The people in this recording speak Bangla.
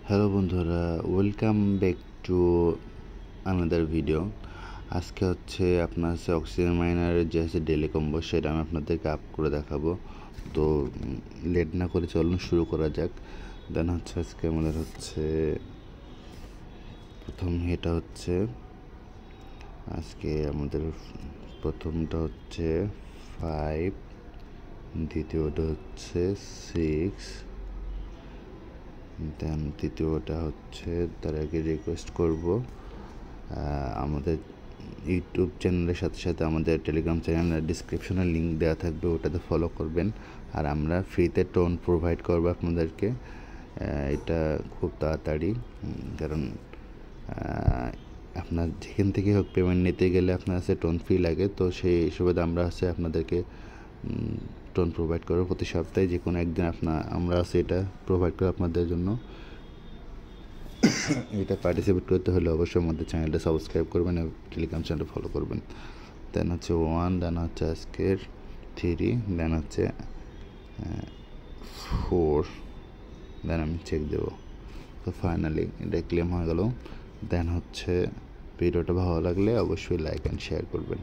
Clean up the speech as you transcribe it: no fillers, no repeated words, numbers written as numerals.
হ্যালো বন্ধুরা, welcome back to another video. আজকে হচ্ছে আপনার হচ্ছে অক্সিজেন মাইনারের যে হচ্ছে ডেলি কম্বো সেটা আমি আপনাদেরকে আপ করে দেখাবো। তো লেট না করে চলুন শুরু করা যাক। দেন হচ্ছে আজকে আমাদের হচ্ছে প্রথম এটা হচ্ছে আজকে আমাদের প্রথমটা হচ্ছে 5, দ্বিতীয়টা হচ্ছে 6, দেন তৃতীয়টা হচ্ছে তার আগে রিকোয়েস্ট করব আমাদের ইউটিউব চ্যানেলের সাথে সাথে আমাদের টেলিগ্রাম চ্যানেলের ডিসক্রিপশনে লিঙ্ক দেওয়া থাকবে, ওটাতে ফলো করবেন। আর আমরা ফ্রিতে টোন প্রোভাইড করবো আপনাদেরকে, এটা খুব তাড়াতাড়ি। কারণ আপনার যেখান থেকে হোক পেমেন্ট নিতে গেলে আপনার কাছে টোন ফি লাগে, তো সেই সুবাদে আমরা হচ্ছে আপনাদেরকে টোন প্রোভাইড করবো প্রতি সপ্তাহে যে কোনো একদিন আমরা আছে এটা প্রোভাইড করবো আপনাদের জন্য। এটা পার্টিসিপেট করতে হলে অবশ্যই আমাদের চ্যানেলটা সাবস্ক্রাইব করবেন এবং টেলিগ্রাম চ্যানেলটা ফলো করবেন। দেন হচ্ছে 1, দেন হচ্ছে আজকের 3, দেন হচ্ছে 4, দেন আমি চেক দেবো। তো ফাইনালি এটা ক্লেম হয়ে গেল। দেন হচ্ছে ভিডিওটা ভালো লাগলে অবশ্যই লাইক অ্যান্ড শেয়ার করবেন।